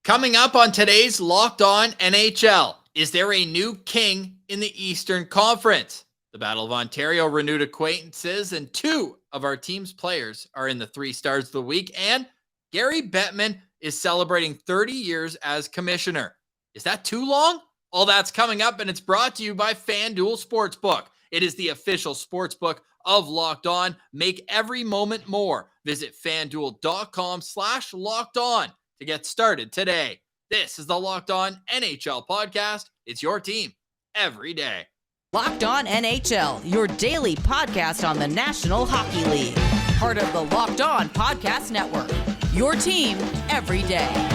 Coming up on today's Locked On NHL, is there a new king in the Eastern Conference? The Battle of Ontario renewed acquaintances, and two of our team's players are in the 3 stars of the week, and Gary Bettman is celebrating 30 years as commissioner. Is that too long? All that's coming up, and it's brought to you by FanDuel Sportsbook. It is the official sportsbook of Locked On. Make every moment more. Visit FanDuel.com/LockedOn to get started today. This is the Locked On NHL podcast. It's your team every day. Locked On NHL, your daily podcast on the National Hockey League. Part of the Locked On Podcast Network, your team every day.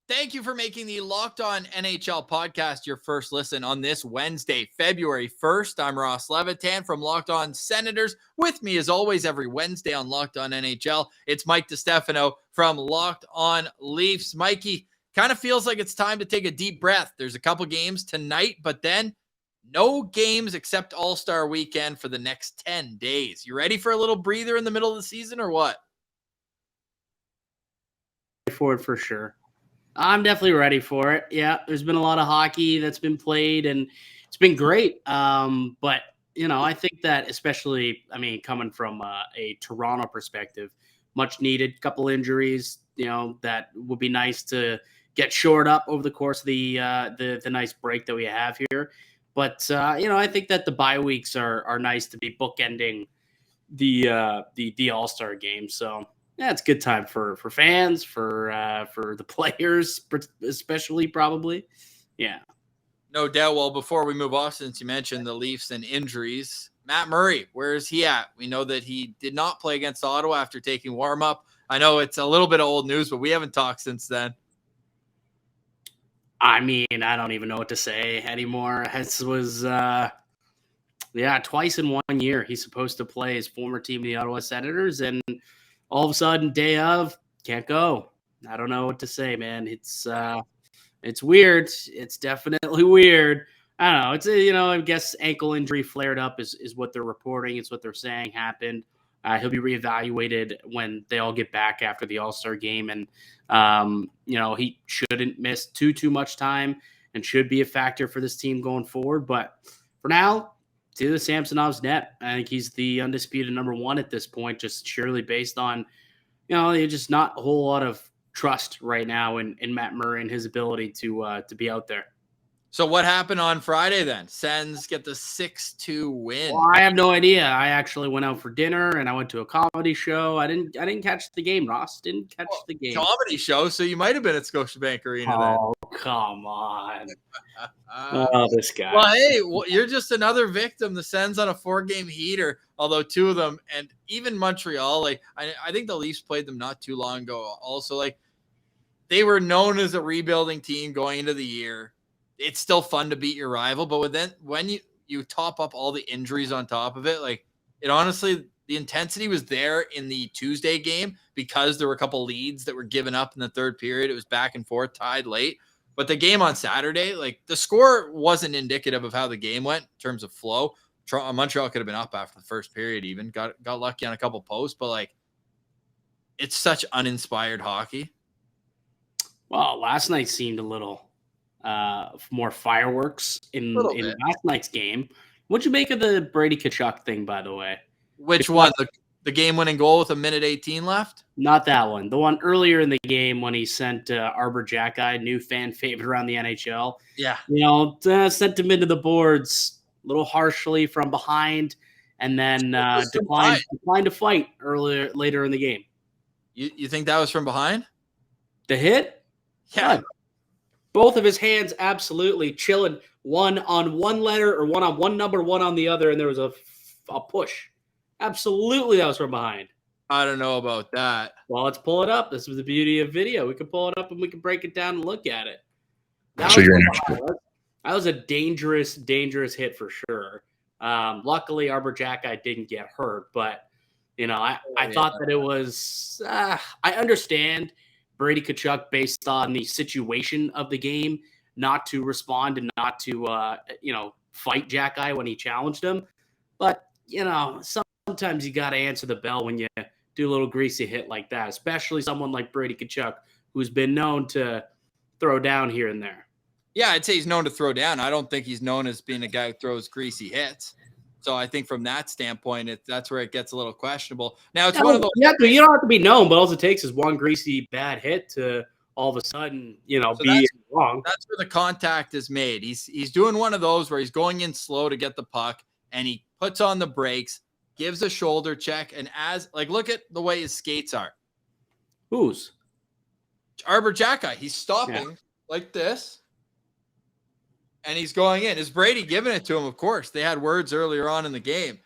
Thank you for making the Locked On NHL podcast your first listen on this Wednesday, February 1st. I'm Ross Levitan from Locked On Senators. With me, as always, every Wednesday on Locked On NHL, it's Mike DiStefano from Locked On Leafs. Mikey, kind of feels like it's time to take a deep breath. There's a couple games tonight, but then no games except All-Star Weekend for the next 10 days. You ready for a little breather in the middle of the season or what? For it for sure. I'm definitely ready for it. Yeah, there's been a lot of hockey that's been played, and it's been great. But, I think that especially, coming from a Toronto perspective, much needed, couple injuries, that would be nice to get shored up over the course of the nice break that we have here. But, I think that the bye weeks are nice to be bookending the All-Star game. So, yeah, it's a good time for fans, for the players, especially probably. Yeah. No doubt. Well, before we move off, since you mentioned the Leafs and injuries, Matt Murray, where is he at? We know that he did not play against Ottawa after taking warm-up. I know it's a little bit of old news, but we haven't talked since then. I don't even know what to say anymore. This was, twice in 1 year he's supposed to play his former team, the Ottawa Senators, and all of a sudden, day of, can't go. I don't know what to say, man. It's weird. It's definitely weird. I don't know. It's I guess ankle injury flared up is what they're reporting. It's what they're saying happened. He'll be reevaluated when they all get back after the All-Star game, and he shouldn't miss too much time and should be a factor for this team going forward. But for now, to the Samsonov's net. I think he's the undisputed number one at this point, just surely based on, just not a whole lot of trust right now in Matt Murray and his ability to be out there. So what happened on Friday then? Sens get the 6-2 win. Well, I have no idea. I actually went out for dinner and I went to a comedy show. I didn't catch the game, Ross. Didn't catch the game. Comedy show, so you might have been at Scotiabank Arena then. Oh, come on. This guy. Well, hey, you're just another victim. The Sens on a 4-game heater, although 2 of them, and even Montreal, I think the Leafs played them not too long ago. Also, they were known as a rebuilding team going into the year. It's still fun to beat your rival, but when you top up all the injuries on top of it, it honestly, the intensity was there in the Tuesday game because there were a couple leads that were given up in the third period. It was back and forth, tied late. But the game on Saturday, the score wasn't indicative of how the game went in terms of flow. Montreal could have been up after the first period even. Got lucky on a couple posts, but it's such uninspired hockey. Well, last night seemed a little more fireworks in last night's game. What'd you make of the Brady Tkachuk thing, by the way? Which one? The game-winning goal with 1:18 left? Not that one. The one earlier in the game when he sent Arbor Jackeye, new fan favorite around the NHL. Yeah. Sent him into the boards a little harshly from behind, and then declined to fight later in the game. You think that was from behind? The hit? Yeah. Both of his hands absolutely chilling, one on one letter or one on one number, one on the other, and there was a push. Absolutely, that was from behind. I don't know about that. Well, let's pull it up. This is the beauty of video. We can pull it up and we can break it down and look at it. That was a dangerous hit for sure. Luckily, Arbor Jackeye didn't get hurt, but I thought that it was. I understand Brady Tkachuk based on the situation of the game, not to respond and not to fight Jack-Eye when he challenged him. But, sometimes you got to answer the bell when you do a little greasy hit like that, especially someone like Brady Tkachuk, who's been known to throw down here and there. Yeah, I'd say he's known to throw down. I don't think he's known as being a guy who throws greasy hits. So I think from that standpoint, that's where it gets a little questionable. Now, it's one of those. You don't have to be known, but all it takes is one greasy bad hit to all of a sudden, be wrong. That's where the contact is made. He's doing one of those where he's going in slow to get the puck, and he puts on the brakes, gives a shoulder check, and look at the way his skates are. Whose? Arbor Jack-Eye. He's stopping like this. And he's going in. Is Brady giving it to him? Of course. They had words earlier on in the game.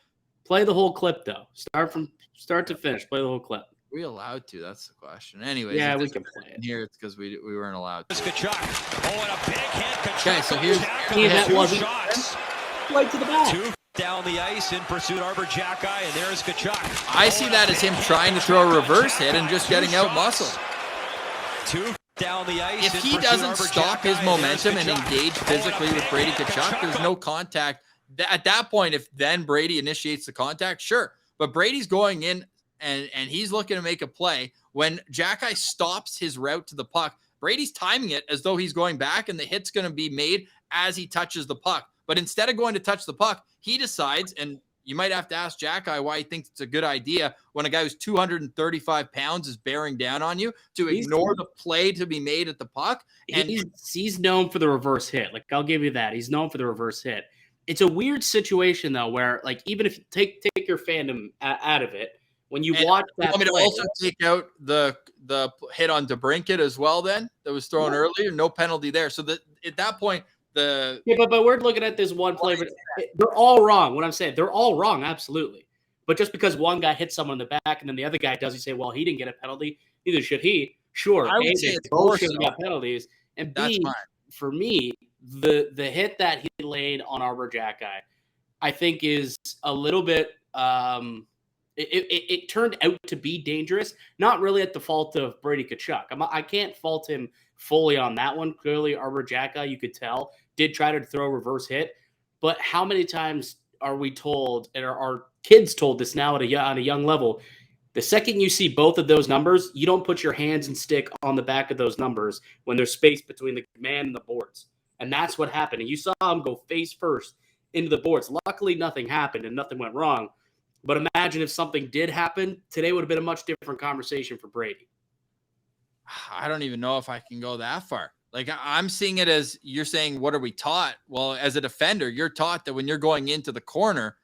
Play the whole clip, though. Start from start to finish. Play the whole clip. Are we allowed to? That's the question. Anyways, yeah, we can play it. Here, it's because we weren't allowed to. Tkachuk. Oh, and a big hit. Okay, so here's two shots. Right to the back. Two down the ice in pursuit. Arbor Jack-Eye, and there's Tkachuk. I see that as him trying to throw a reverse hit and just getting out muscle. Two down the ice. If he doesn't stop his momentum and engage physically with Brady Tkachuk, there's no contact. At that point, if then Brady initiates the contact, sure. But Brady's going in and he's looking to make a play. When Jack-Eye stops his route to the puck, Brady's timing it as though he's going back, and the hit's going to be made as he touches the puck. But instead of going to touch the puck, he decides, and you might have to ask Jack-Eye why he thinks it's a good idea when a guy who's 235 pounds is bearing down on you to ignore the play to be made at the puck. And he's known for the reverse hit. Like, I'll give you that. He's known for the reverse hit. It's a weird situation, though, where, like, even if you take your fandom out of it, when you watch that play. To also take out the hit on DeBrincat as well then that was thrown earlier. No penalty there. So at that point, but we're looking at this one play. But they're all wrong. What I'm saying, they're all wrong, absolutely. But just because one guy hits someone in the back and then the other guy does, you say, well, he didn't get a penalty. Neither should he. Sure, I would say it's both should have got penalties. And B, for me, the hit that he laid on Arbor Jack-Eye, I think is a little bit. It turned out to be dangerous. Not really at the fault of Brady Tkachuk. I can't fault him fully on that one. Clearly, Arbor Jack-Eye, you could tell, did try to throw a reverse hit. But how many times are we told, and are kids told this now on a young level, the second you see both of those numbers, you don't put your hands and stick on the back of those numbers when there's space between the man and the boards. And that's what happened. And you saw him go face first into the boards. Luckily, nothing happened and nothing went wrong. But imagine if something did happen, today would have been a much different conversation for Brady. I don't even know if I can go that far. Like, I'm seeing it as you're saying, what are we taught? Well, as a defender, you're taught that when you're going into the corner,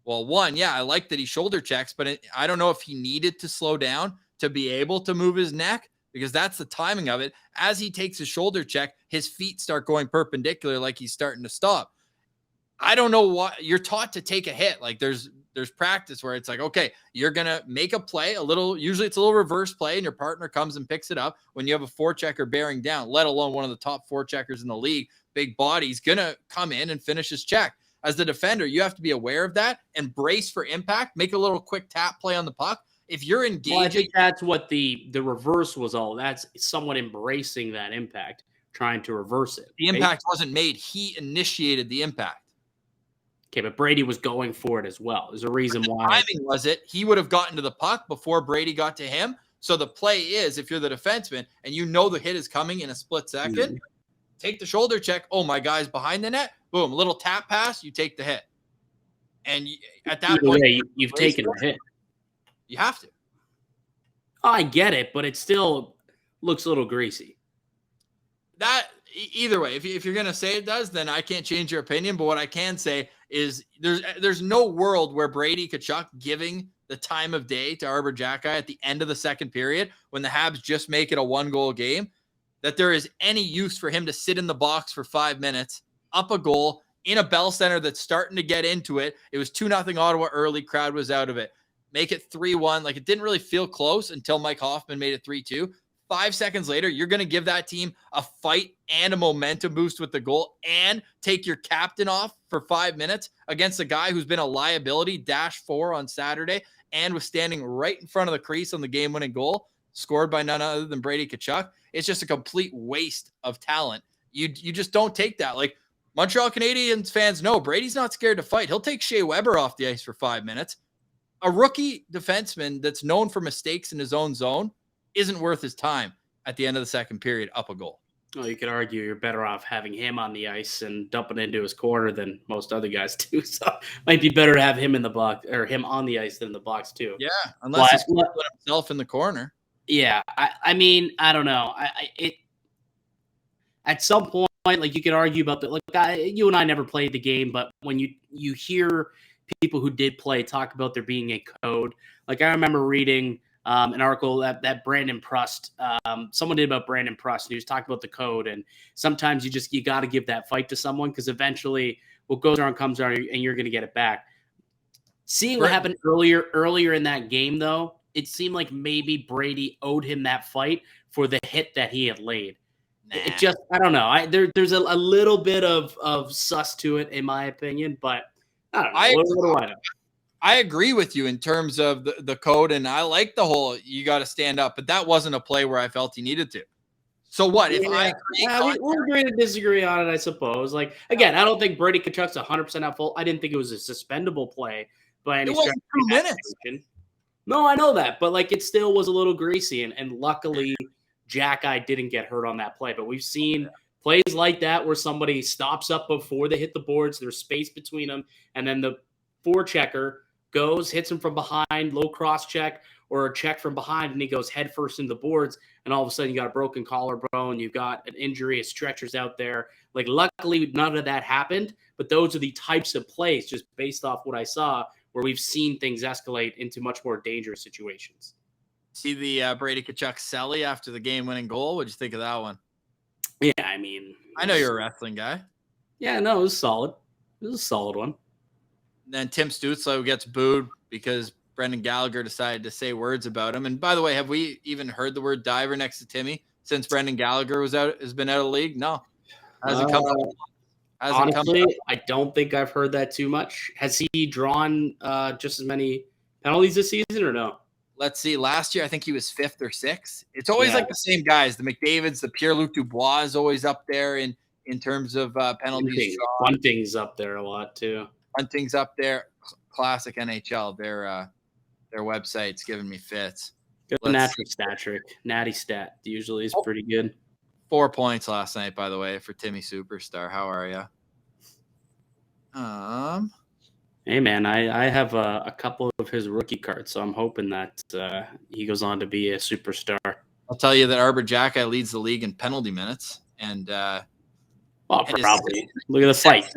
well, one, yeah, I like that he shoulder checks, but I don't know if he needed to slow down to be able to move his neck, because that's the timing of it. As he takes his shoulder check, his feet start going perpendicular, like he's starting to stop. I don't know what you're taught to take a hit. Like there's practice where it's like, okay, you're going to make a play, usually it's a little reverse play, and your partner comes and picks it up when you have a forechecker bearing down, let alone one of the top forecheckers in the league, big body. He's going to come in and finish his check. As the defender, you have to be aware of that and brace for impact, make a little quick tap play on the puck. If you're engaging. Well, I think that's what the reverse was all. That's someone embracing that impact, trying to reverse it. The impact wasn't made. He initiated the impact. Okay, but Brady was going for it as well. There's a reason why. Timing was it. He would have gotten to the puck before Brady got to him. So the play is, if you're the defenseman and you know the hit is coming in a split second, take the shoulder check. Oh, my guy's behind the net. Boom, little tap pass, you take the hit. And at that point, you've taken a hit. You have to. I get it, but it still looks a little greasy. That either way, if you're going to say it does, then I can't change your opinion. But what I can say is there's no world where Brady Tkachuk giving the time of day to Arbor Jack-Eye at the end of the second period when the Habs just make it a 1-goal game, that there is any use for him to sit in the box for 5 minutes, up a goal, in a Bell Center that's starting to get into it. It was 2-0 Ottawa early. Crowd was out of it. Make it 3-1. Like, it didn't really feel close until Mike Hoffman made it 3-2. 5 seconds later, you're going to give that team a fight and a momentum boost with the goal and take your captain off for 5 minutes against a guy who's been a liability, -4 on Saturday, and was standing right in front of the crease on the game-winning goal, scored by none other than Brady Tkachuk. It's just a complete waste of talent. You just don't take that. Like, Montreal Canadiens fans know Brady's not scared to fight. He'll take Shea Weber off the ice for 5 minutes. A rookie defenseman that's known for mistakes in his own zone isn't worth his time at the end of the second period up a goal. Well, you could argue you're better off having him on the ice and dumping into his corner than most other guys do. So it might be better to have him in the box or him on the ice than in the box too. Yeah, unless he's put himself in the corner. Yeah, I mean, I don't know. At some point, like you could argue about that. Like you and I never played the game, but when you hear people who did play talk about there being a code, like I remember reading an article that Brandon Prust, someone did about Brandon Prust, and he was talking about the code. And sometimes you got to give that fight to someone because eventually what goes around comes around, and you're going to get it back. Seeing what happened earlier in that game, though, it seemed like maybe Brady owed him that fight for the hit that he had laid. Nah. It just, I don't know. There's a little bit of sus to it, in my opinion, but I don't know. What do I know? I agree with you in terms of the code, and I like the whole you got to stand up, but that wasn't a play where I felt he needed to. So what? If we'll agree to disagree on it, I suppose. Like, again, I don't think Brady Tkachuk's 100% at fault. I didn't think it was a suspendable play by any stretch. 2 minutes. No, I know that, but like it still was a little greasy, and luckily Jack-Eye didn't get hurt on that play. But we've seen plays like that where somebody stops up before they hit the boards, there's space between them, and then the forechecker goes, hits him from behind, low cross check, or a check from behind, and he goes head first into the boards, and all of a sudden you got a broken collarbone, you've got an injury, a stretcher's out there. Like, luckily, none of that happened, but those are the types of plays, just based off what I saw, where we've seen things escalate into much more dangerous situations. See the Brady Tkachuk celly after the game-winning goal? What'd you think of that one? Yeah, I mean... I know you're a wrestling guy. Yeah, no, it was solid. It was a solid one. Then Tim Stützle gets booed because Brendan Gallagher decided to say words about him. And by the way, have we even heard the word diver next to Timmy since Brendan Gallagher has been out of the league? No. Hasn't come up. Honestly, I don't think I've heard that too much. Has he drawn just as many penalties this season or no? Let's see. Last year, I think he was 5th or 6th. It's always like the same guys. The McDavids, the Pierre-Luc Dubois is always up there in terms of penalties. Bunting's up there a lot too. Bunting's up there. Classic NHL. Their website's giving me fits. Natty stat usually is pretty good. 4 points last night, by the way, for Timmy Superstar. How are you? Hey, man, I have a couple of his rookie cards, so I'm hoping that he goes on to be a superstar. I'll tell you that Arbor Jack-Eye leads the league in penalty minutes. And probably. Look at the fight.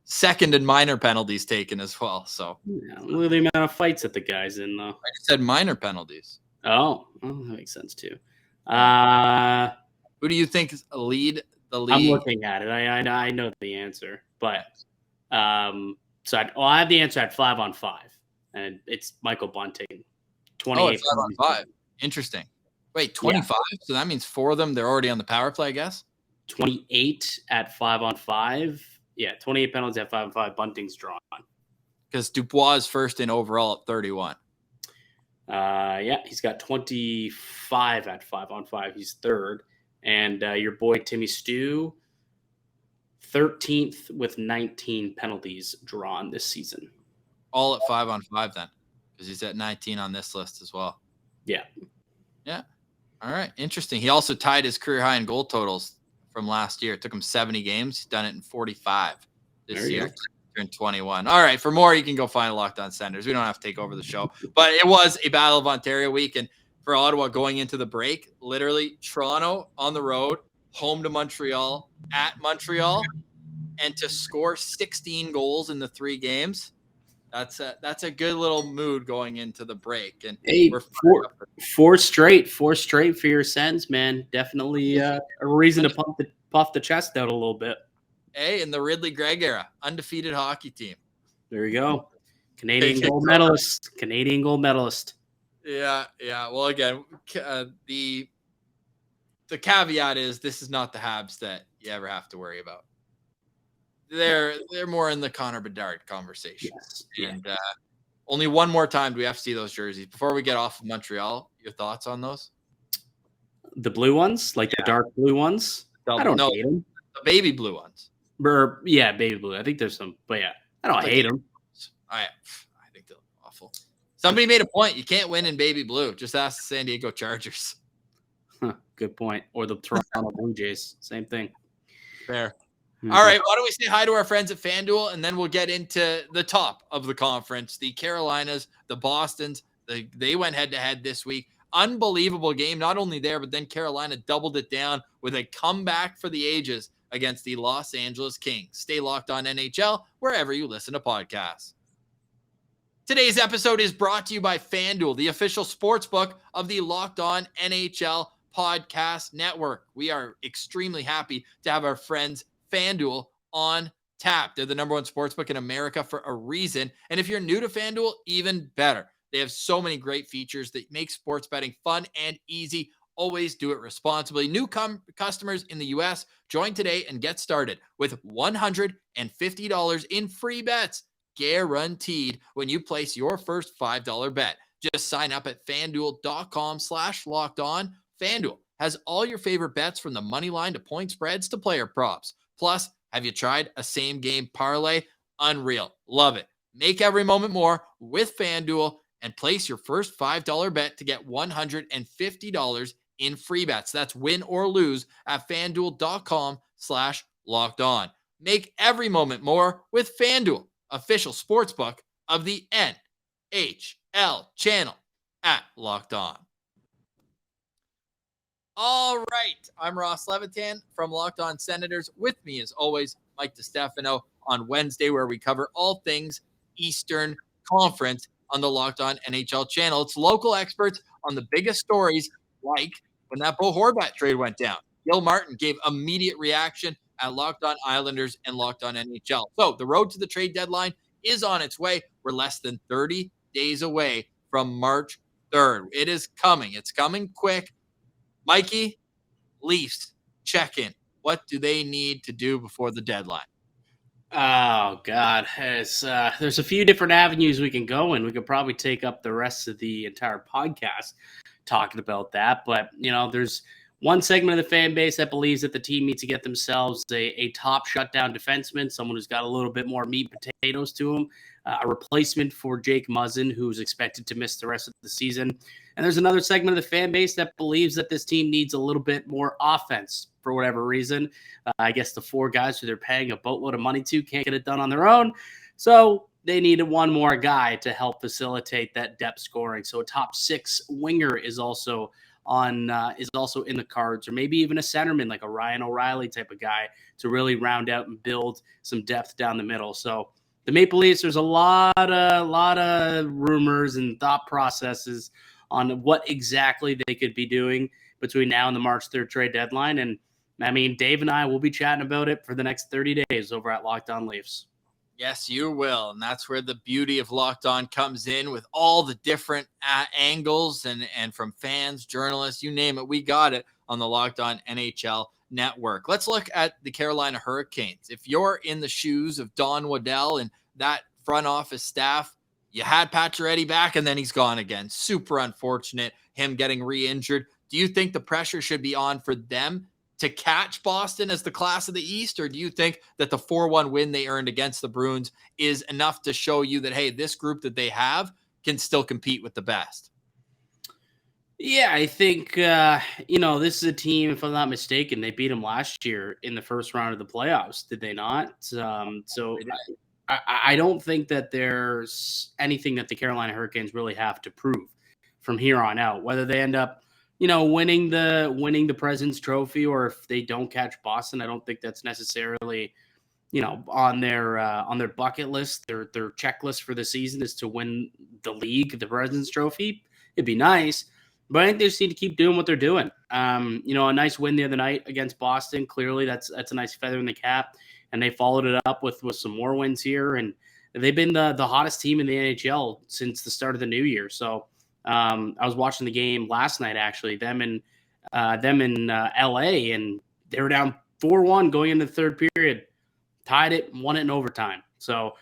Second in minor penalties taken as well. So look at the amount of fights that the guy's in, though. I just said minor penalties. Oh, that makes sense, too. Who do you think lead the league? I'm looking at it. I know the answer, but so I have the answer at 5-on-5, and it's Michael Bunting. 28. 5-on-5. Interesting. Wait, 25? Yeah. So that means 4 of them, they're already on the power play, I guess? 28 at 5-on-5. Yeah, 28 penalties at 5-on-5. Bunting's drawn. Because Dubois is first in overall at 31. Yeah, he's got 25 at 5-on-5. He's third. And your boy Timmy Stu, 13th with 19 penalties drawn this season. All at 5-on-5 then, because he's at 19 on this list as well. Yeah. Yeah. All right. Interesting. He also tied his career high in goal totals from last year. It took him 70 games. He's done it in 45 this year. In 21. All right. For more, you can go find Locked On Senders. We don't have to take over the show. But it was a Battle of Ontario week. And for Ottawa going into the break, literally Toronto on the road, home to Montreal, at Montreal, and to score 16 goals in the 3 games. That's a good little mood going into the break. And hey, four straight for your Sens, man. Definitely a reason to puff the chest out a little bit. Hey, in the Ridley Gregg era, undefeated hockey team. There you go. Canadian gold medalist. Canadian gold medalist. Yeah. Well, again, the caveat is this is not the Habs that you ever have to worry about. They're more in the Connor Bedard conversation. Yes. And only one more time do we have to see those jerseys. Before we get off of Montreal, your thoughts on those? The blue ones? Like the dark blue ones? I don't hate them. The baby blue ones. Yeah, baby blue. I think there's some, but yeah, I don't hate them. I think they're awful. Somebody made a point. You can't win in baby blue. Just ask the San Diego Chargers. Good point. Or the Toronto Blue Jays. Same thing. Fair. All right. Why don't we say hi to our friends at FanDuel, and then we'll get into the top of the conference. The Carolinas, the Bostons, they went head-to-head this week. Unbelievable game. Not only there, but then Carolina doubled it down with a comeback for the ages against the Los Angeles Kings. Stay locked on NHL wherever you listen to podcasts. Today's episode is brought to you by FanDuel, the official sportsbook of the Locked On NHL Podcast Network. We are extremely happy to have our friends FanDuel on tap. They're the number one sportsbook in America for a reason. And if you're new to FanDuel, even better. They have so many great features that make sports betting fun and easy. Always do it responsibly. New customers in the U.S., join today and get started with $150 in free bets. Guaranteed when you place your first $5 bet. Just sign up at FanDuel.com/lockedon. FanDuel has all your favorite bets from the money line to point spreads to player props. Plus, have you tried a same game parlay? Unreal. Love it. Make every moment more with FanDuel and place your first $5 bet to get $150 in free bets. That's win or lose at FanDuel.com/lockedon. Make every moment more with FanDuel, official sportsbook of the NHL channel at Locked On. All right. I'm Ross Levitan from Locked On Senators. With me, as always, Mike DiStefano on Wednesday, where we cover all things Eastern Conference on the Locked On NHL channel. It's local experts on the biggest stories, like when that Bo Horvat trade went down. Gil Martin gave immediate reaction at Locked On Islanders and Locked On NHL. So the road to the trade deadline is on its way. We're less than 30 days away from March 3rd. It is coming. It's coming quick. Mikey, Leafs, check in. What do they need to do before the deadline? Oh, God. There's a few different avenues we can go in. We could probably take up the rest of the entire podcast talking about that. But, there's one segment of the fan base that believes that the team needs to get themselves a top shutdown defenseman, someone who's got a little bit more meat and potatoes to him, a replacement for Jake Muzzin, who's expected to miss the rest of the season. And there's another segment of the fan base that believes that this team needs a little bit more offense for whatever reason. I guess the four guys who they're paying a boatload of money to can't get it done on their own. So they needed one more guy to help facilitate that depth scoring. So a top six winger is also in the cards, or maybe even a centerman like a Ryan O'Reilly type of guy to really round out and build some depth down the middle. So the Maple Leafs, there's a lot of rumors and thought processes on what exactly they could be doing between now and the March 3rd trade deadline. And I mean, Dave and I will be chatting about it for the next 30 days over at Locked On Leafs. Yes, you will. And that's where the beauty of Locked On comes in, with all the different angles and from fans, journalists, you name it. We got it on the Locked On NHL network. Let's look at the Carolina Hurricanes. If you're in the shoes of Don Waddell and that front office staff, you had Pacioretty back and then he's gone again. Super unfortunate, him getting re-injured. Do you think the pressure should be on for them to catch Boston as the class of the East? Or do you think that the 4-1 win they earned against the Bruins is enough to show you that, hey, this group that they have can still compete with the best? Yeah, I think, this is a team, if I'm not mistaken, they beat them last year in the first round of the playoffs. Did they not? I don't think that there's anything that the Carolina Hurricanes really have to prove from here on out, whether they end up, winning the President's Trophy, or if they don't catch Boston. I don't think that's necessarily, on their bucket list, their checklist for the season is to win the league, the President's Trophy. It'd be nice, but I think they just need to keep doing what they're doing. A nice win the other night against Boston. Clearly, that's a nice feather in the cap. And they followed it up with some more wins here. And they've been the hottest team in the NHL since the start of the new year. So I was watching the game last night, actually, them in LA, and they were down 4-1 going into the third period, tied it, won it in overtime. So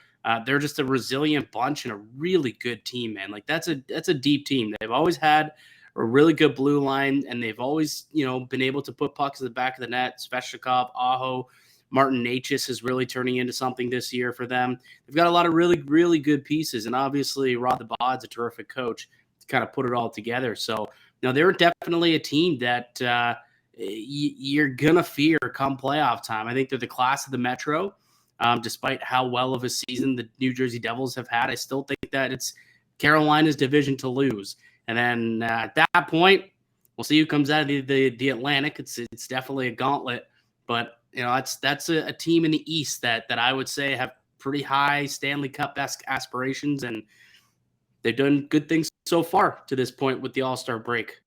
they're just a resilient bunch and a really good team, man. Like that's a deep team. They've always had a really good blue line, and they've always, been able to put pucks in the back of the net. Svechnikov, Aho, Martin Necas is really turning into something this year for them. They've got a lot of really, really good pieces. And obviously, Rod the Bod's a terrific coach to kind of put it all together. So, they're definitely a team that you're going to fear come playoff time. I think they're the class of the Metro. Despite how well of a season the New Jersey Devils have had, I still think that it's Carolina's division to lose. And then at that point, we'll see who comes out of the Atlantic. It's definitely a gauntlet, but that's a team in the East that I would say have pretty high Stanley Cup-esque aspirations, and they've done good things so far to this point with the All-Star break.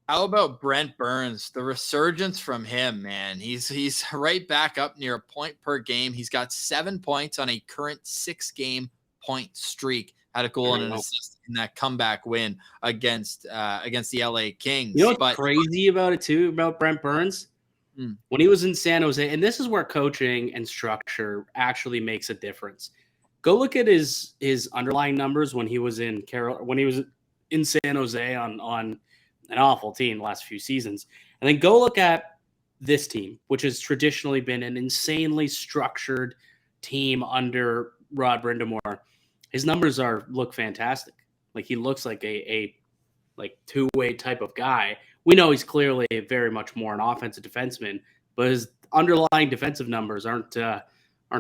How about Brent Burns? The resurgence from him, man. He's right back up near a point per game. He's got 7 points on a current 6-game point streak. Had a goal and an assist in that comeback win against the LA Kings. You know what's crazy about it too, about Brent Burns? When he was in San Jose, and this is where coaching and structure actually makes a difference. Go look at his underlying numbers when he was in San Jose on an awful team the last few seasons. And then go look at this team, which has traditionally been an insanely structured team under Rod Brind'Amour. His numbers look fantastic. Like, he looks like a two-way type of guy. We know he's clearly very much more an offensive defenseman, but his underlying defensive numbers aren't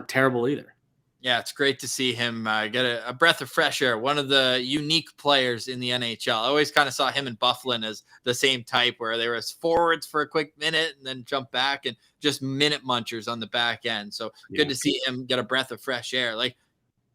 terrible either. Yeah, it's great to see him get a breath of fresh air. One of the unique players in the NHL. I always kind of saw him and Bufflin as the same type, where they were forwards for a quick minute and then jump back and just minute munchers on the back end. So good to see him get a breath of fresh air. Like,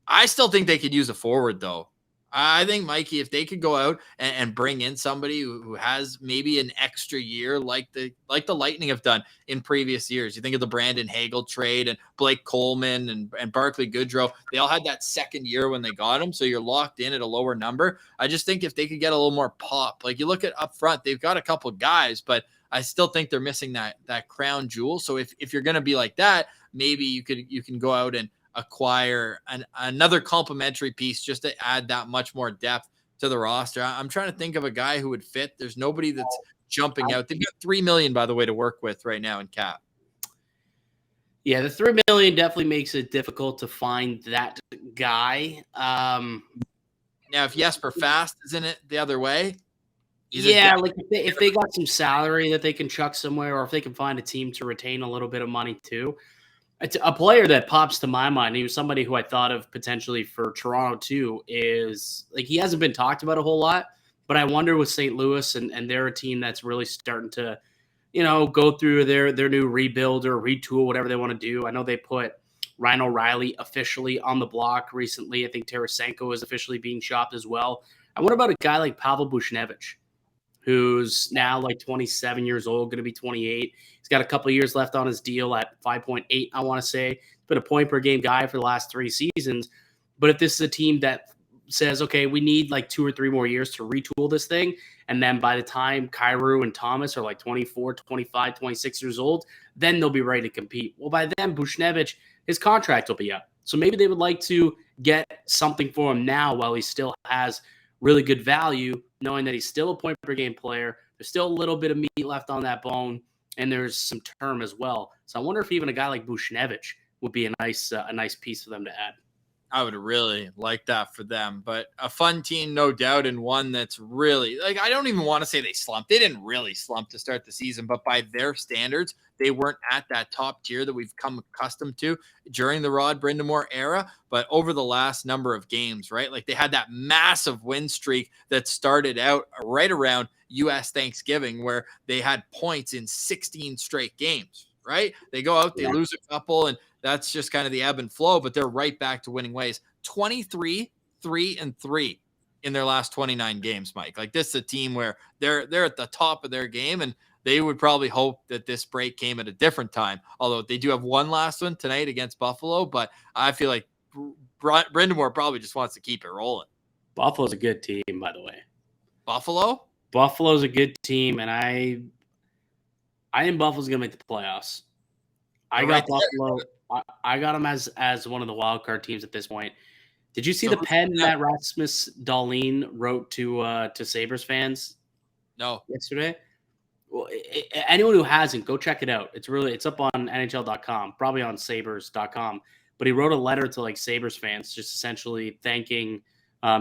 I still think they could use a forward, though. I think, Mikey, if they could go out and bring in somebody who has maybe an extra year like the Lightning have done in previous years. You think of the Brandon Hagel trade and Blake Coleman and Barclay Goodrow. They all had that second year when they got him, so you're locked in at a lower number. I just think if they could get a little more pop. Like, you look at up front, they've got a couple guys, but I still think they're missing that crown jewel. So if you're going to be like that, maybe you can go out and acquire another complementary piece just to add that much more depth to the roster. I'm trying to think of a guy who would fit. There's nobody that's jumping out. They've got $3 million, by the way, to work with right now in cap. Yeah, the $3 million definitely makes it difficult to find that guy. Now, if Jesper Fast is in it the other way, like if they got some salary that they can chuck somewhere, or if they can find a team to retain a little bit of money too. It's a player that pops to my mind. He was somebody who I thought of potentially for Toronto too. Is like, he hasn't been talked about a whole lot, but I wonder with St. Louis and they're a team that's really starting to, go through their new rebuild or retool, whatever they want to do. I know they put Ryan O'Reilly officially on the block recently. I think Tarasenko is officially being shopped as well. And what about a guy like Pavel Buchnevich, who's now like 27 years old, going to be 28. He's got a couple of years left on his deal at 5.8, I want to say. He's been a point-per-game guy for the last 3 seasons. But if this is a team that says, okay, we need like 2 or 3 more years to retool this thing, and then by the time Kyrou and Thomas are like 24, 25, 26 years old, then they'll be ready to compete. Well, by then, Buchnevich, his contract will be up. So maybe they would like to get something for him now while he still has really good value, knowing that he's still a point-per-game player. There's still a little bit of meat left on that bone, and there's some term as well. So I wonder if even a guy like Buchnevich would be a nice piece for them to add. I would really like that for them, but a fun team, no doubt, and one that's really, like, I don't even want to say they slumped. They didn't really slump to start the season, but by their standards, they weren't at that top tier that we've come accustomed to during the Rod Brind'Amour era. But over the last number of games, right? Like, they had that massive win streak that started out right around U.S. Thanksgiving, where they had points in 16 straight games, right? They go out, they lose a couple, and that's just kind of the ebb and flow, but they're right back to winning ways. 23, 3-3 in their last 29 games, Mike. Like, this is a team where they're at the top of their game, and they would probably hope that this break came at a different time. Although they do have one last one tonight against Buffalo, but I feel like Brind'Amour probably just wants to keep it rolling. Buffalo's a good team, by the way. Buffalo's a good team, and I think Buffalo's going to make the playoffs. I got Buffalo. I got them as one of the wild card teams at this point. Did you see the pen that Rasmus Dahlin wrote to Sabres fans? No. Yesterday? Well, anyone who hasn't, go check it out. It's up on NHL.com, probably on Sabres.com. But he wrote a letter to like Sabres fans, just essentially thanking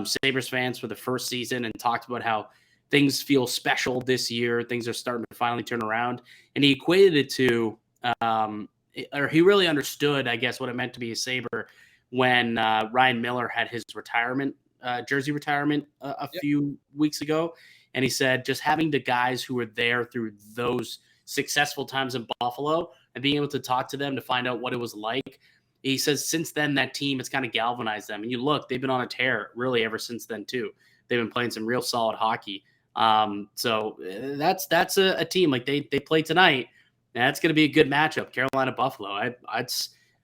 Sabres fans for the first season, and talked about how things feel special this year. Things are starting to finally turn around. And he equated it to, or he really understood, I guess, what it meant to be a Sabre when Ryan Miller had his retirement, jersey retirement a few weeks ago. And he said just having the guys who were there through those successful times in Buffalo and being able to talk to them to find out what it was like. He says since then that team has kind of galvanized them. And you look, they've been on a tear really ever since then too. They've been playing some real solid hockey. So that's a team like they play tonight. That's going to be a good matchup. Carolina Buffalo.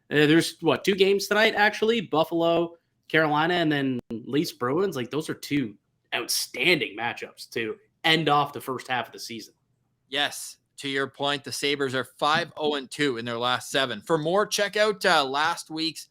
There's 2 games tonight actually. Buffalo, Carolina, and then Leafs Bruins. Like those are 2 outstanding matchups to end off the first half of the season. Yes, to your point, the Sabres are 5-0-2 in their last 7. For more, check out last week's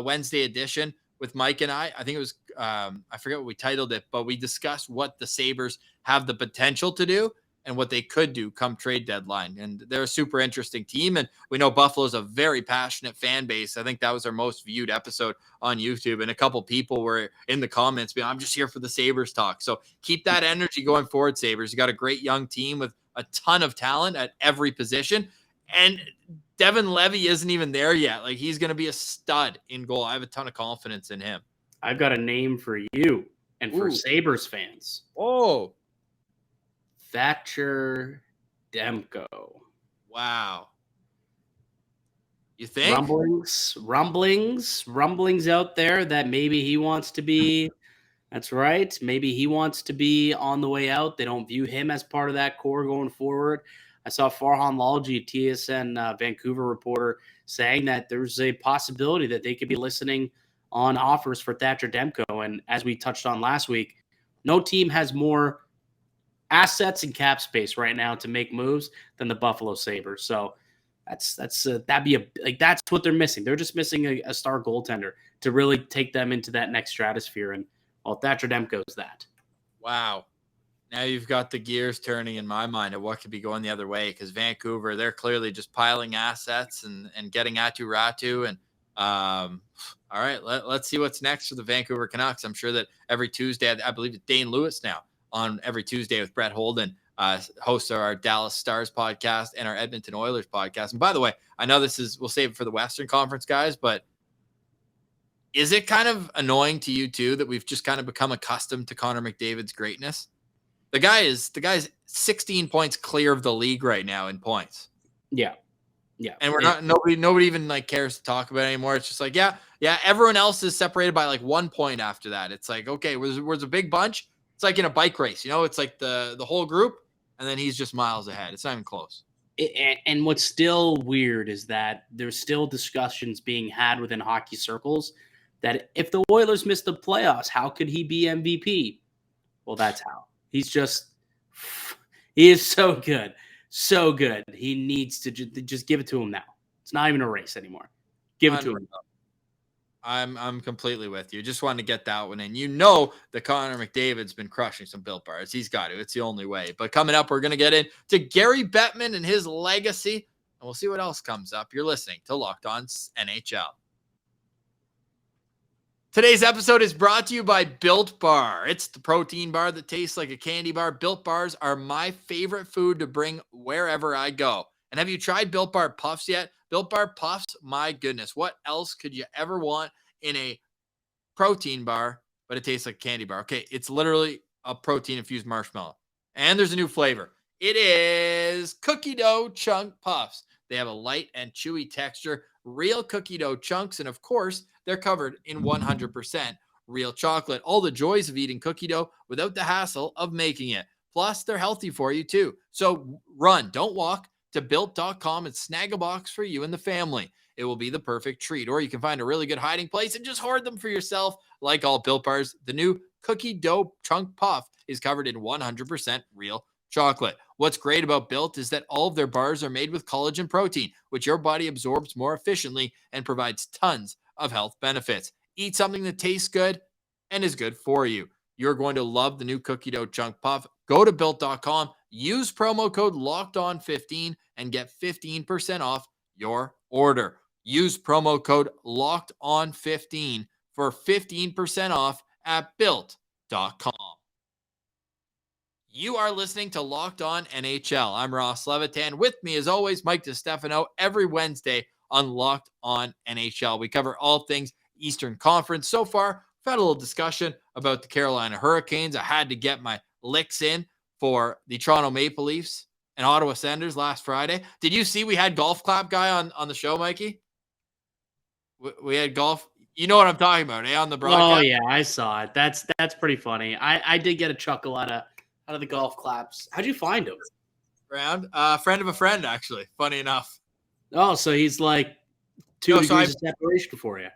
Wednesday edition with Mike and I. I think it was, I forget what we titled it, but we discussed what the Sabres have the potential to do and what they could do come trade deadline. And they're a super interesting team. And we know Buffalo's a very passionate fan base. I think that was our most viewed episode on YouTube. And a couple people were in the comments being, I'm just here for the Sabres talk. So keep that energy going forward, Sabres. You got a great young team with a ton of talent at every position. And Devin Levy isn't even there yet. Like he's going to be a stud in goal. I have a ton of confidence in him. I've got a name for you and for Sabres fans. Oh, Thatcher Demko. Wow. You think? Rumblings out there that maybe he wants to be. That's right. Maybe he wants to be on the way out. They don't view him as part of that core going forward. I saw Farhan Lalji, TSN Vancouver reporter, saying that there's a possibility that they could be listening on offers for Thatcher Demko. And as we touched on last week, no team has more assets and cap space right now to make moves than the Buffalo Sabres. So that's what they're missing. They're just missing a star goaltender to really take them into that next stratosphere. And Thatcher Demko's that. Wow. Now you've got the gears turning in my mind of what could be going the other way, because Vancouver, they're clearly just piling assets and getting Ratu. And all right, let's see what's next for the Vancouver Canucks. I'm sure that every Tuesday, I believe it's Dane Lewis now on every Tuesday with Brett Holden, hosts of our Dallas Stars podcast and our Edmonton Oilers podcast. And by the way, I know we'll save it for the Western Conference guys, but is it kind of annoying to you too that we've just kind of become accustomed to Connor McDavid's greatness? The guy's 16 points clear of the league right now in points. Yeah. And we're not, nobody even like cares to talk about it anymore. It's just like, yeah. Everyone else is separated by like 1 point after that. It's like, okay, was a big bunch. It's like in a bike race, it's like the whole group, and then he's just miles ahead. It's not even close. And what's still weird is that there's still discussions being had within hockey circles that if the Oilers missed the playoffs, how could he be MVP? Well, that's how. He is so good. So good. He needs to just give it to him now. It's not even a race anymore. Give it to him. I'm completely with you. Just wanted to get that one in. That Connor McDavid's been crushing some Built Bars. He's got to. It's the only way. But coming up, we're going to get into Gary Bettman and his legacy, and we'll see what else comes up. You're listening to Locked On NHL. Today's episode is brought to you by Built Bar. It's the protein bar that tastes like a candy bar. Built Bars are my favorite food to bring wherever I go. And have you tried Built Bar Puffs yet? Built Bar Puffs, my goodness. What else could you ever want in a protein bar, but it tastes like a candy bar? Okay, it's literally a protein-infused marshmallow. And there's a new flavor. It is cookie dough chunk puffs. They have a light and chewy texture, real cookie dough chunks, and of course, they're covered in 100% real chocolate. All the joys of eating cookie dough without the hassle of making it. Plus, they're healthy for you too. So run, don't walk to Built.com and snag a box for you and the family. It will be the perfect treat. Or you can find a really good hiding place and just hoard them for yourself. Like all Built Bars, the new cookie dough chunk puff is covered in 100% real chocolate. What's great about Built is that all of their bars are made with collagen protein, which your body absorbs more efficiently and provides tons of health benefits. Eat something that tastes good and is good for you. You're going to love the new cookie dough chunk puff. Go to Built.com, Use promo code LOCKEDON15 and get 15% off your order. Use promo code LOCKEDON15 for 15% off at built.com. You are listening to Locked On NHL. I'm Ross Levitan. With me, as always, Mike DiStefano, every Wednesday on Locked On NHL. We cover all things Eastern Conference. So far, we've had a little discussion about the Carolina Hurricanes. I had to get my licks in for the Toronto Maple Leafs and Ottawa Senators last Friday. Did you see we had Golf Clap Guy on the show, Mikey? We had golf. You know what I'm talking about, eh? On the broadcast. Oh yeah, I saw it. That's pretty funny. I did get a chuckle out of the golf claps. How'd you find him? Round, friend of a friend, actually. Funny enough. Oh, so he's like two degrees of separation for you.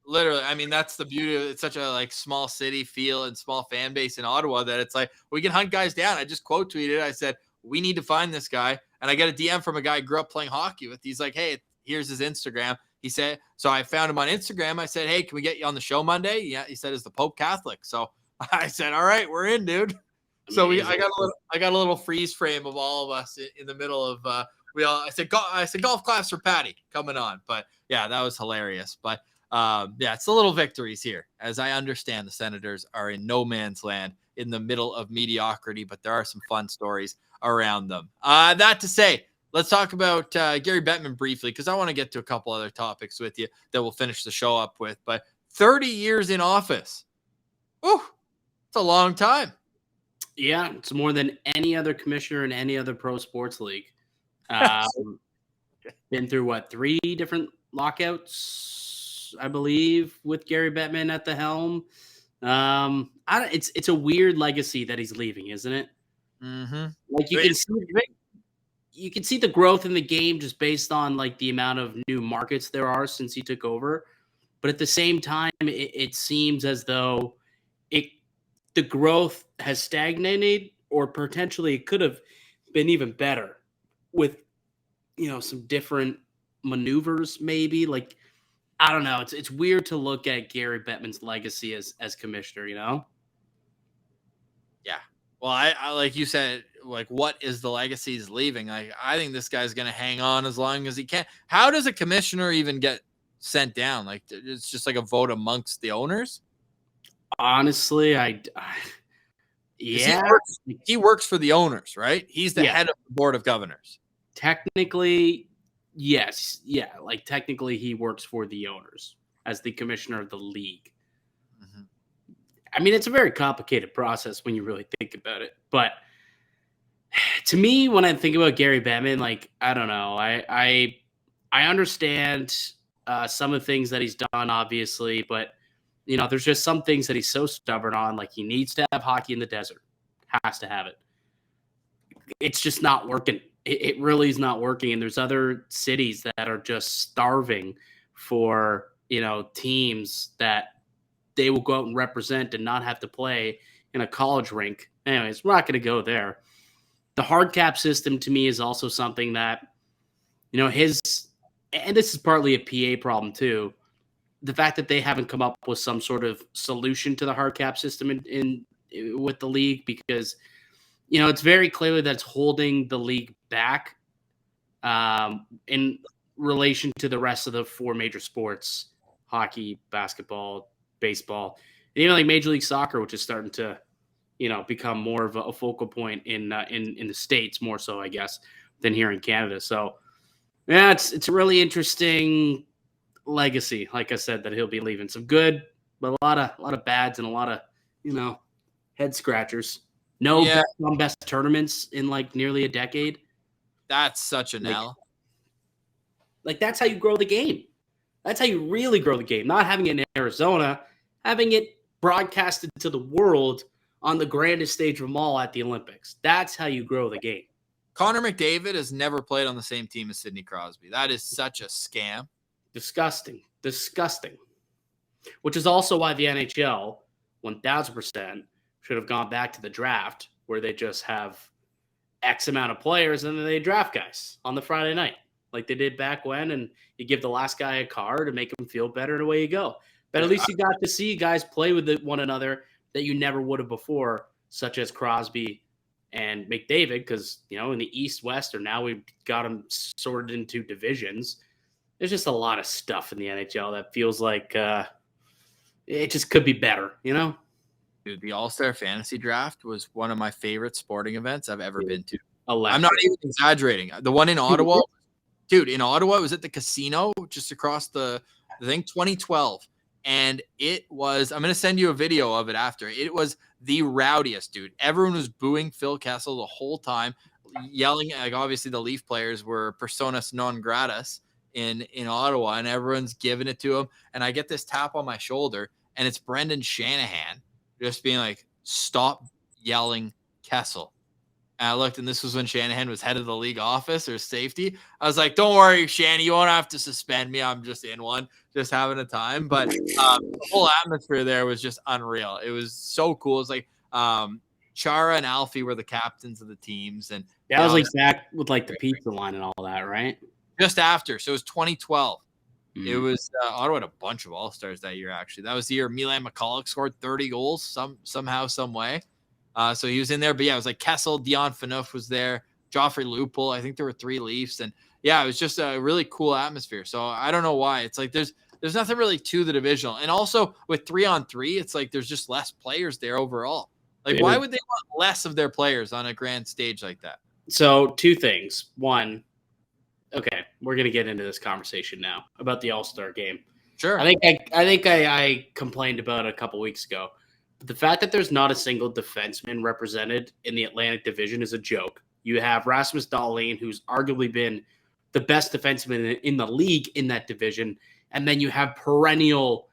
Literally, I mean, that's the beauty of it. It's such a small city feel and small fan base in Ottawa that it's like we can hunt guys down. I just quote tweeted. I said, we need to find this guy. And I got a DM from a guy I grew up playing hockey with. He's like, hey, here's his Instagram. He said, so I found him on Instagram. I said, hey, can we get you on the show Monday? Yeah. He said, is the Pope Catholic? So I said, all right, we're in, dude. So I got a little freeze frame of all of us in the middle of I said golf class for Patty coming on. But yeah, that was hilarious. But it's the little victories here. As I understand, the Senators are in no man's land in the middle of mediocrity, but there are some fun stories around them. That to say, let's talk about Gary Bettman briefly, because I want to get to a couple other topics with you that we'll finish the show up with. But 30 years in office. Whew, it's a long time. Yeah, it's more than any other commissioner in any other pro sports league. Been through 3 different lockouts, I believe, with Gary Bettman at the helm. It's a weird legacy that he's leaving, isn't it? Mm-hmm. Like you can see the growth in the game just based on the amount of new markets there are since he took over. But at the same time, it seems as though the growth has stagnated, or potentially it could have been even better with, some different maneuvers, maybe. I don't know. It's weird to look at Gary Bettman's legacy as commissioner, Yeah. Well, I like you said, what is the legacy he's leaving? I think this guy's going to hang on as long as he can. How does a commissioner even get sent down? It's just a vote amongst the owners? Honestly, He works for the owners, right? He's the head of the board of governors. Technically, yes. Yeah, technically he works for the owners as the commissioner of the league. Mm-hmm. I mean, it's a very complicated process when you really think about it. But to me, when I think about Gary Bettman, I don't know. I understand some of the things that he's done, obviously, but there's just some things that he's so stubborn on. He needs to have hockey in the desert. Has to have it. It's just not working. It really is not working. And there's other cities that are just starving for, teams that they will go out and represent and not have to play in a college rink. Anyways, we're not going to go there. The hard cap system to me is also something that, and this is partly a PA problem too. The fact that they haven't come up with some sort of solution to the hard cap system in with the league, because it's very clearly that it's holding the league back in relation to the rest of the 4 major sports: hockey, basketball, baseball, and even Major League Soccer, which is starting to become more of a focal point in the States, more so I guess than here in Canada. So yeah, it's a really interesting legacy, like I said, that he'll be leaving. Some good, but a lot of bads and a lot of head scratchers. No best tournaments in nearly a decade. That's such an L. That's how you grow the game. That's how you really grow the game. Not having it in Arizona, having it broadcasted to the world on the grandest stage of them all at the Olympics. That's how you grow the game. Connor McDavid has never played on the same team as Sidney Crosby. That is such a scam. Disgusting. Which is also why the NHL 1000% should have gone back to the draft, where they just have X amount of players and then they draft guys on the Friday night like they did back when, and you give the last guy a card to make him feel better, and away you go. But at least you got to see guys play with one another that you never would have before, such as Crosby and McDavid, because, in the East West, or now we've got them sorted into divisions. There's just a lot of stuff in the NHL that feels like it just could be better, Dude, the All-Star Fantasy Draft was one of my favorite sporting events I've ever been to. Electric. I'm not even exaggerating. The one in Ottawa, dude, in Ottawa, it was at the casino just across the thing, 2012. And it was, I'm going to send you a video of it after. It was the rowdiest, dude. Everyone was booing Phil Kessel the whole time, yelling. Like, obviously, the Leaf players were personas non gratis in Ottawa, and everyone's giving it to him. And I get this tap on my shoulder, and it's Brendan Shanahan just being like, stop yelling Kessel. And I looked, and this was when Shanahan was head of the league office or safety. I was like, don't worry, Shanny, you won't have to suspend me. I'm just in one, just having a time. But the whole atmosphere there was just unreal. It was so cool. It's like Chara and Alfie were the captains of the teams. And that was like Zach with like the pizza line and all that, right? Just after. So it was 2012. It was Ottawa had a bunch of All-Stars that year, actually. That was the year Milan McCulloch scored 30 goals somehow, some way. So he was in there. But, yeah, it was like Kessel, Dion Phaneuf was there, Joffrey Lupul. I think there were 3 Leafs. And, yeah, it was just a really cool atmosphere. So I don't know why. It's like there's nothing really to the divisional. And also with 3-on-3, it's like there's just less players there overall. Like, why would they want less of their players on a grand stage like that? So 2 things. One, okay, we're going to get into this conversation now about the All-Star game. Sure. I think I complained about it a couple weeks ago. But the fact that there's not a single defenseman represented in the Atlantic Division is a joke. You have Rasmus Dahlin, who's arguably been the best defenseman in the league in that division. And then you have perennial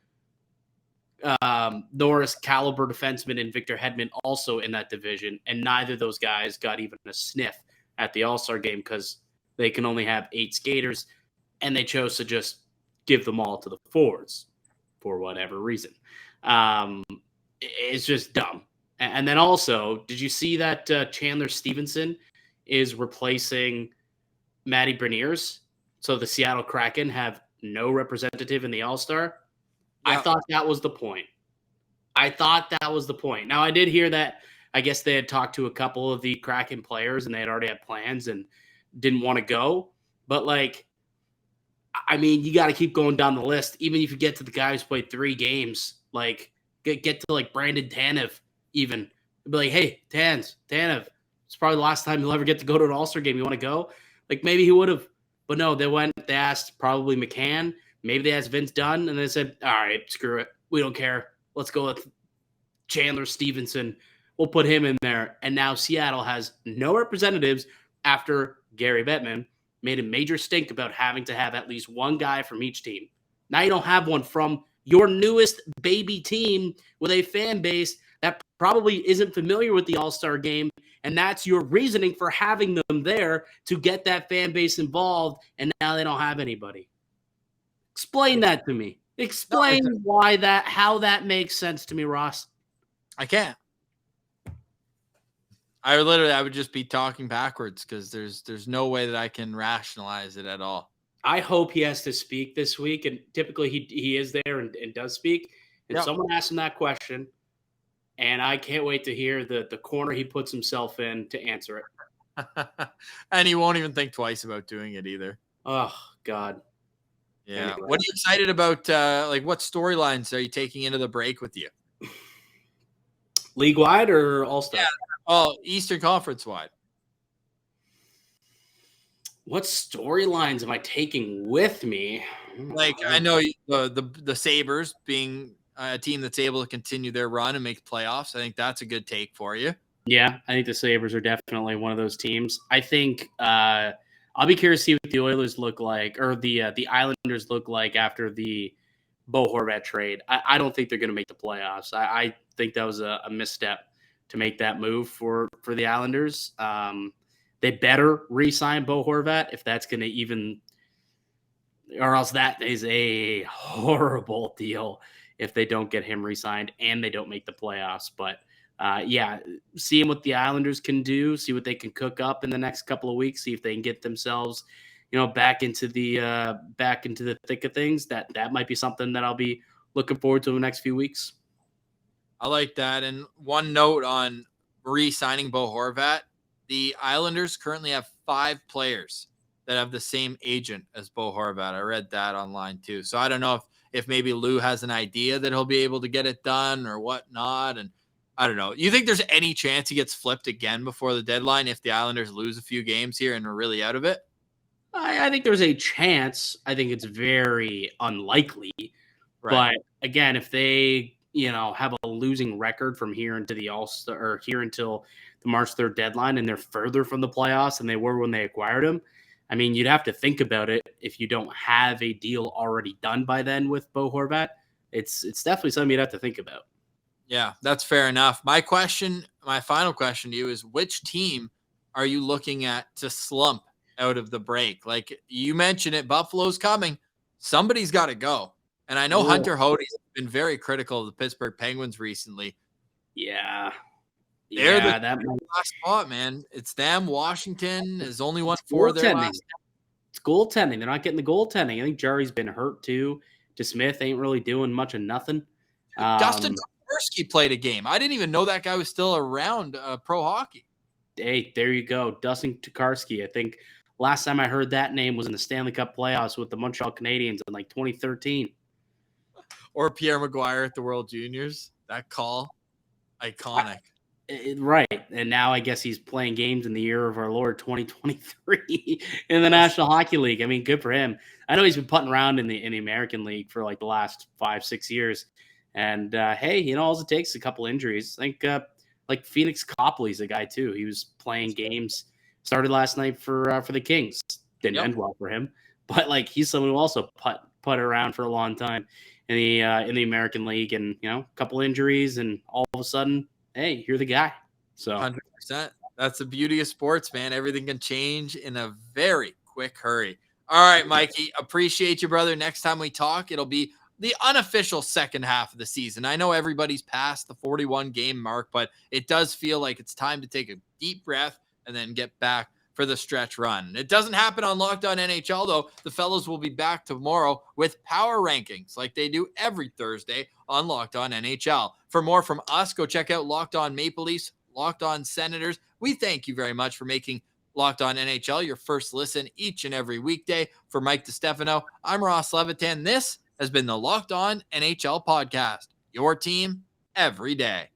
Norris caliber defenseman in Victor Hedman also in that division. And neither of those guys got even a sniff at the All-Star game because they can only have 8 skaters, and they chose to just give them all to the forwards for whatever reason. It's just dumb. And then also, did you see that Chandler Stevenson is replacing Matty Beniers? So the Seattle Kraken have no representative in the All-Star? Yeah. I thought that was the point. Now, I did hear that I guess they had talked to a couple of the Kraken players, and they had already had plans and didn't want to go. But, like, I mean, you got to keep going down the list. Even if you get to the guy who's played 3 games, like, get to, like, Brandon Tanev even. Be like, hey, Tanev, it's probably the last time you'll ever get to go to an All-Star game. You want to go? Like, maybe he would have. But no, they asked probably McCann. Maybe they asked Vince Dunn, and they said, all right, screw it. We don't care. Let's go with Chandler Stevenson. We'll put him in there. And now Seattle has no representatives after Gary Bettman made a major stink about having to have at least one guy from each team. Now you don't have one from your newest baby team with a fan base that probably isn't familiar with the All-Star game, and that's your reasoning for having them there to get that fan base involved, and now they don't have anybody. Explain that to me. Explain how that makes sense to me, Ross. I can't. I would just be talking backwards because there's no way that I can rationalize it at all. I hope he has to speak this week, and typically he is there and does speak. And someone asked him that question, and I can't wait to hear the corner he puts himself in to answer it. And he won't even think twice about doing it either. Oh, God. Yeah. Anyway. What are you excited about? What storylines are you taking into the break with you? League-wide or All-Star? Yeah. Oh, Eastern Conference wide. What storylines am I taking with me? Like, I know the Sabres being a team that's able to continue their run and make playoffs. I think that's a good take for you. Yeah, I think the Sabres are definitely one of those teams. I think I'll be curious to see what the Oilers look like, or the Islanders look like after the Bo Horvat trade. I don't think they're going to make the playoffs. I think that was a misstep to make that move for the Islanders. They better re-sign Bo Horvat if that's going to even – or else that is a horrible deal if they don't get him re-signed and they don't make the playoffs. But, seeing what the Islanders can do, see what they can cook up in the next couple of weeks, see if they can get themselves – back into the thick of things. That might be something that I'll be looking forward to in the next few weeks. I like that. And one note on re-signing Bo Horvat, the Islanders currently have 5 players that have the same agent as Bo Horvat. I read that online too. So I don't know if maybe Lou has an idea that he'll be able to get it done or whatnot. And I don't know. You think there's any chance he gets flipped again before the deadline if the Islanders lose a few games here and are really out of it? I think there's a chance. I think it's very unlikely. Right. But again, if they, have a losing record from here into the All-Star or here until the March 3rd deadline and they're further from the playoffs than they were when they acquired him, I mean, you'd have to think about it if you don't have a deal already done by then with Bo Horvat. It's definitely something you'd have to think about. Yeah, that's fair enough. My final question to you is, which team are you looking at to slump out of the break? Like you mentioned it, Buffalo's coming. Somebody's got to go. And I know Ugh. Hunter Hode's been very critical of the Pittsburgh Penguins recently. Yeah. They're the That last spot, man. It's them. Washington is only won 4 of their goaltending. last. It's goaltending. They're not getting the goaltending. I think Jari's been hurt too. DeSmith ain't really doing much of nothing. Dustin Tokarski played a game. I didn't even know that guy was still around pro hockey. Hey, there you go. Dustin Tokarski. I think last time I heard that name was in the Stanley Cup playoffs with the Montreal Canadiens in like 2013. Or Pierre Maguire at the World Juniors. That call, iconic. Right. And now I guess he's playing games in the year of our Lord 2023 in the National Hockey League. I mean, good for him. I know he's been putting around in the American League for like the last 5-6 years. And hey, all it takes is a couple injuries. I think like Phoenix Copley's a guy too. He was playing games, started last night for the Kings. Didn't end well for him. But like he's someone who also put around for a long time in the American League, and a couple injuries, and all of a sudden, hey, you're the guy. So 100%. That's the beauty of sports, man. Everything can change in a very quick hurry. All right, Mikey, appreciate you, brother. Next time we talk, it'll be the unofficial second half of the season. I know everybody's past the 41 game mark, but it does feel like it's time to take a deep breath and then get back for the stretch run. It doesn't happen on Locked On NHL, though. The fellows will be back tomorrow with power rankings like they do every Thursday on Locked On NHL. For more from us, go check out Locked On Maple Leafs, Locked On Senators. We thank you very much for making Locked On NHL your first listen each and every weekday. For Mike DiStefano, I'm Ross Levitan. This has been the Locked On NHL podcast, your team every day.